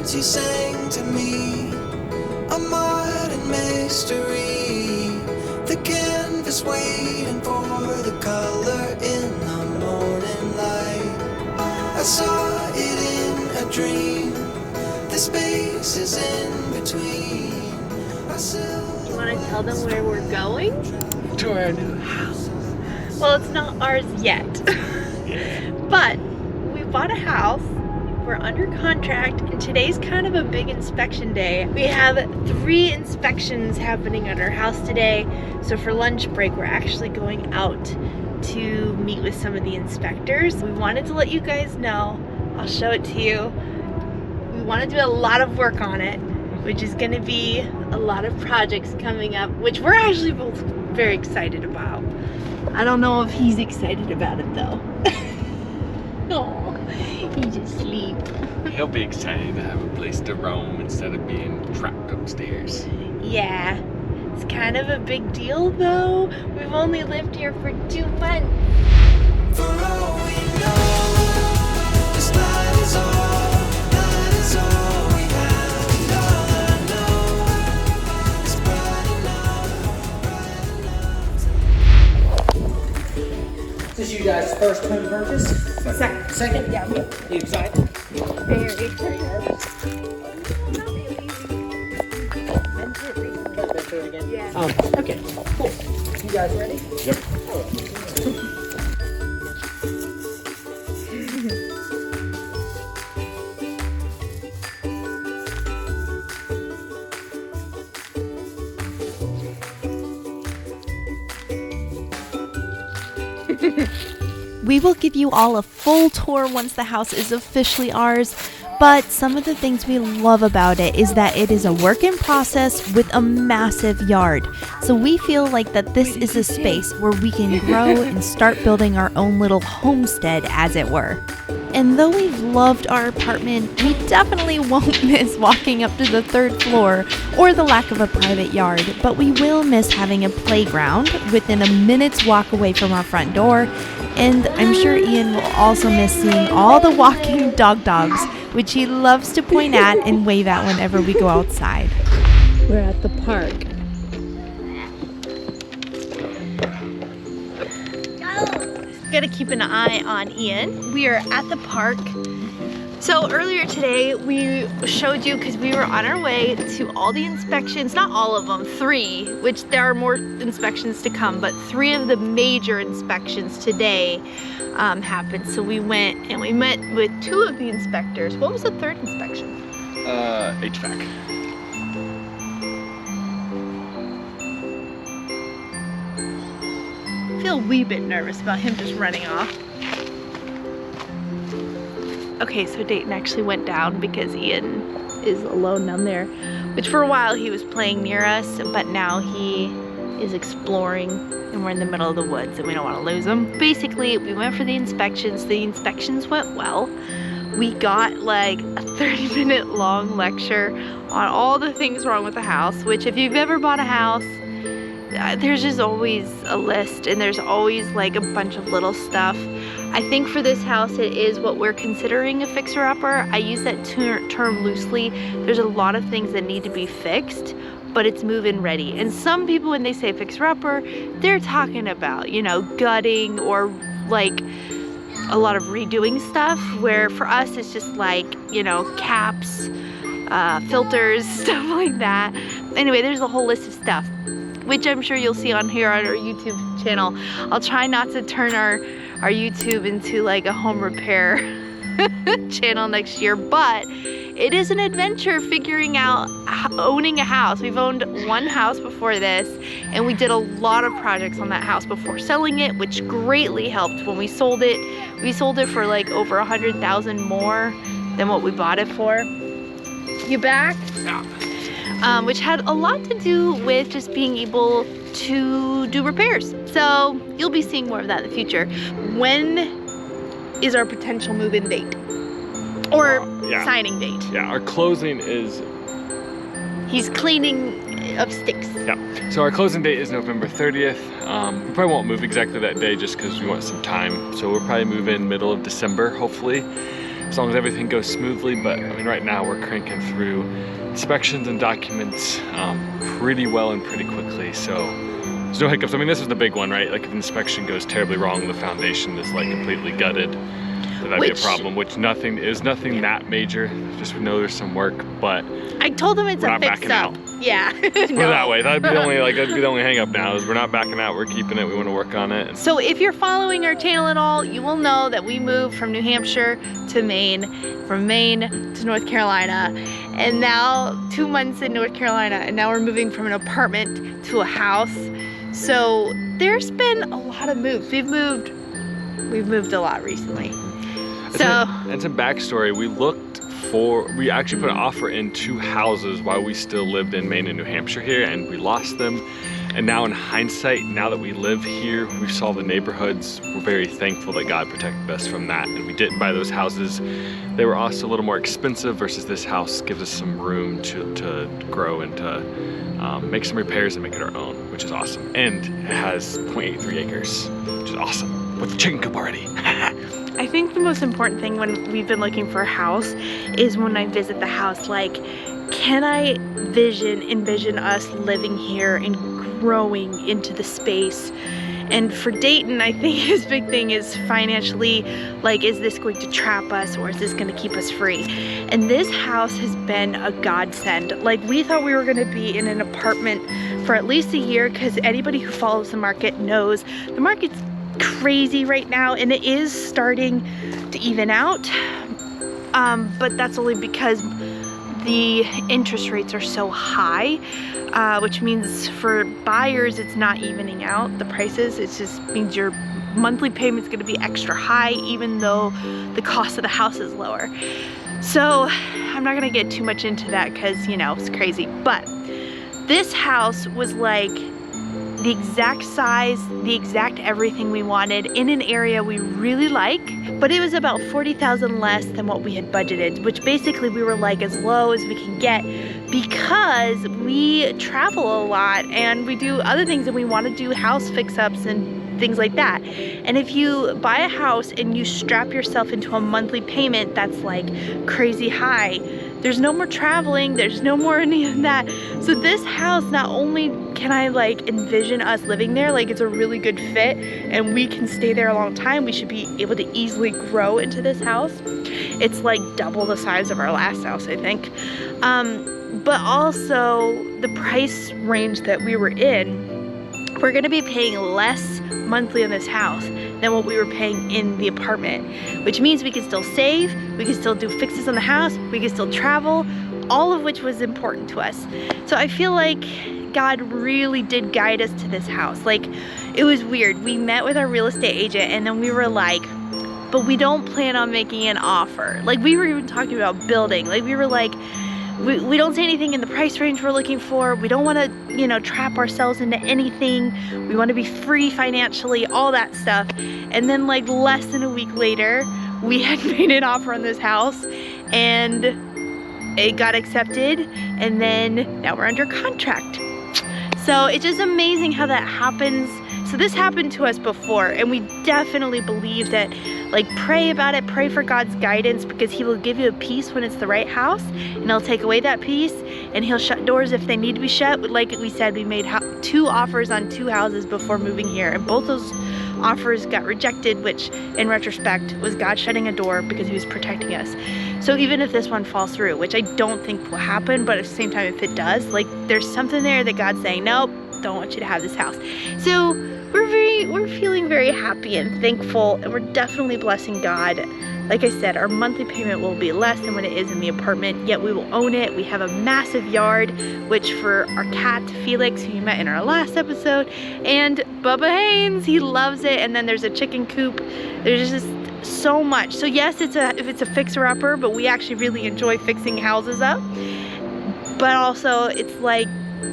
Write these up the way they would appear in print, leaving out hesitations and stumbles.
words you sang to me, a modern mystery. The canvas waiting for the color in the morning light. I saw it in a dream. The spaces in between. Do you want to tell them where we're going? To our new house. Well, it's not ours yet. But we bought a house. We're under contract, and today's kind of a big inspection day. We have 3 inspections happening at our house today. So for lunch break, we're actually going out to meet with some of the inspectors. We wanted to let you guys know. I'll show it to you. We want to do a lot of work on it, which is going to be a lot of projects coming up, which we're actually both very excited about. I don't know if he's excited about it though. Oh, he's asleep. He'll be excited to have a place to roam instead of being trapped upstairs. Yeah, it's kind of a big deal though. We've only lived here for 2 months. For all we know, this light is all we have, and all I know is bright enough. Is this you guys' first home purchase? Second. Second? Yeah. You excited? Very excited. Been through it again? Yeah. Okay, cool. You guys ready? Yep. We will give you all a full tour once the house is officially ours, but some of the things we love about it is that it is a work in process with a massive yard. So we feel like that this is a space where we can grow and start building our own little homestead, as it were. And though we've loved our apartment, we definitely won't miss walking up to the 3rd floor or the lack of a private yard, but we will miss having a playground within a minute's walk away from our front door. And I'm sure Ian will also miss seeing all the walking dogs, which he loves to point at and wave at whenever we go outside. We're at the park. Gotta keep an eye on Ian. We are at the park. So earlier today we showed you, because we were on our way to all the inspections, not all of them, 3, which there are more inspections to come, but 3 of the major inspections today happened. So we went and we met with 2 of the inspectors. What was the 3rd inspection? HVAC. I feel a wee bit nervous about him just running off. Okay, so Dayton actually went down because Ian is alone down there, which for a while he was playing near us, but now he is exploring and we're in the middle of the woods and we don't want to lose him. Basically, we went for the inspections. The inspections went well. We got like a 30-minute long lecture on all the things wrong with the house, which if you've ever bought a house, there's just always a list and there's always like a bunch of little stuff. I think for this house it is what we're considering a fixer-upper. I use that term loosely. There's a lot of things that need to be fixed, but it's move-in ready. And some people, when they say fixer-upper, they're talking about, you know, gutting or like a lot of redoing stuff, where for us it's just like, you know, caps, filters, stuff like that. Anyway, there's a whole list of stuff, which I'm sure you'll see on here on our YouTube channel. I'll try not to turn our YouTube into like a home repair channel next year, but it is an adventure figuring out owning a house. We've owned 1 house before this, and we did a lot of projects on that house before selling it, which greatly helped when we sold it. We sold it for like over 100,000 more than what we bought it for. You back? Yeah. Which had a lot to do with just being able to do repairs. So you'll be seeing more of that in the future. When is our potential move-in date? Or signing date? Yeah, our closing is... He's cleaning up sticks. Yeah, so our closing date is November 30th. We probably won't move exactly that day just because we want some time. So we'll probably move in middle of December, hopefully. as long as everything goes smoothly. But I mean, right now we're cranking through inspections and documents pretty well and pretty quickly, so there's no hiccups. I mean, this is the big one, right? Like if an inspection goes terribly wrong, the foundation is like completely gutted, so that'd be a problem, which nothing that major. Just we know there's some work, but I told him it's we're a not backing fix-up. out. Yeah. Put it that way. That'd be the only hang up now, is we're not backing out, we're keeping it, we want to work on it. So if you're following our channel at all, you will know that we moved from New Hampshire to Maine, from Maine to North Carolina, and now 2 months in North Carolina, and now we're moving from an apartment to a house. So there's been a lot of moves. We've moved a lot recently. And some backstory, we actually put an offer in 2 houses while we still lived in Maine and New Hampshire here, and we lost them. And now in hindsight, now that we live here, we saw the neighborhoods, we're very thankful that God protected us from that. And we didn't buy those houses. They were also a little more expensive versus this house gives us some room to grow and to make some repairs and make it our own, which is awesome. And it has 0.83 acres, which is awesome, with the chicken coop already. I think the most important thing when we've been looking for a house is when I visit the house, like, can I envision us living here and growing into the space? And for Dayton, I think his big thing is financially, like, is this going to trap us or is this going to keep us free? And this house has been a godsend. Like, we thought we were going to be in an apartment for at least a year, because anybody who follows the market knows the market's crazy right now, and it is starting to even out, but that's only because the interest rates are so high, which means for buyers it's not evening out the prices. It just means your monthly payment's going to be extra high even though the cost of the house is lower. So I'm not going to get too much into that because, you know, it's crazy. But this house was like the exact size, the exact everything we wanted in an area we really like, but it was about $40,000 less than what we had budgeted, which basically we were like as low as we can get because we travel a lot and we do other things and we want to do house fix-ups and things like that. And if you buy a house and you strap yourself into a monthly payment that's like crazy high, there's no more traveling, there's no more any of that. So this house, not only can I like envision us living there, like it's a really good fit and we can stay there a long time, we should be able to easily grow into this house. It's like double the size of our last house, I think. But also the price range that we were in, we're gonna be paying less monthly on this house than what we were paying in the apartment, which means we can still save, we can still do fixes on the house, we can still travel, all of which was important to us. So I feel like God really did guide us to this house. Like, it was weird. We met with our real estate agent and then we were like, but we don't plan on making an offer. Like, we were even talking about building. Like, we were like, we don't see anything in the price range we're looking for. We don't want to, you know, trap ourselves into anything. We want to be free financially, all that stuff. And then like less than a week later, we had made an offer on this house and it got accepted. And then now we're under contract. So it's just amazing how that happens. So this happened to us before, and we definitely believe that, like, pray about it, pray for God's guidance, because he will give you a peace when it's the right house, and he'll take away that peace, and he'll shut doors if they need to be shut. Like we said, we made 2 offers on 2 houses before moving here, and both those offers got rejected, which in retrospect was God shutting a door because he was protecting us. So even if this one falls through, which I don't think will happen, but at the same time, if it does, like, there's something there that God's saying, nope, don't want you to have this house. So we're feeling very happy and thankful, and we're definitely blessing God. Like I said, our monthly payment will be less than what it is in the apartment, yet we will own it. We have a massive yard, which for our cat, Felix, who you met in our last episode, and Bubba Haynes, he loves it. And then there's a chicken coop. There's just so much. So yes, if it's a fixer-upper, but we actually really enjoy fixing houses up. But also, it's like,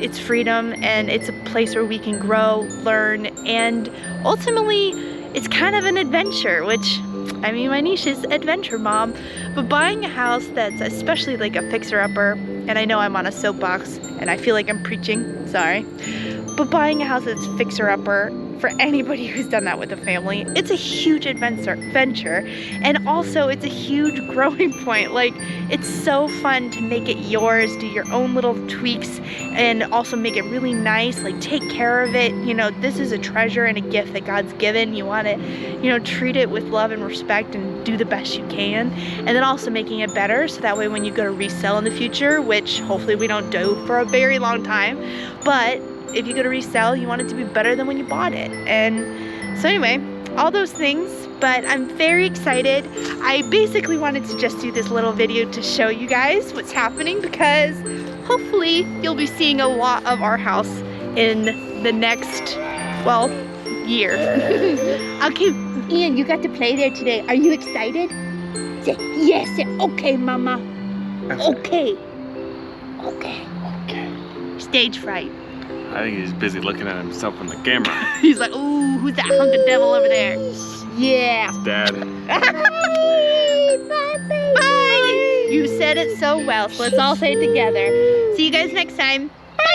it's freedom, and it's a place where we can grow, learn, and ultimately it's kind of an adventure, which, I mean, my niche is adventure mom. But buying a house that's especially like a fixer-upper, and I know I'm on a soapbox and I feel like I'm preaching, sorry, but buying a house that's fixer-upper for anybody who's done that with a family. It's a huge venture, and also it's a huge growing point. Like, it's so fun to make it yours, do your own little tweaks, and also make it really nice, like take care of it. You know, this is a treasure and a gift that God's given. You want to, you know, treat it with love and respect and do the best you can. And then also making it better, so that way when you go to resell in the future, which hopefully we don't do for a very long time, but if you go to resell, you want it to be better than when you bought it. And so anyway, all those things, but I'm very excited. I basically wanted to just do this little video to show you guys what's happening, because hopefully you'll be seeing a lot of our house in the next, well, year. Okay, Ian, you got to play there today. Are you excited? Say yes. Say okay, Mama. Okay. Okay. Okay. Stage fright. I think he's busy looking at himself on the camera. He's like, ooh, who's that hunk of devil over there? Yeah. Dad. Bye. You said it so well, so let's all say it together. See you guys next time. Bye.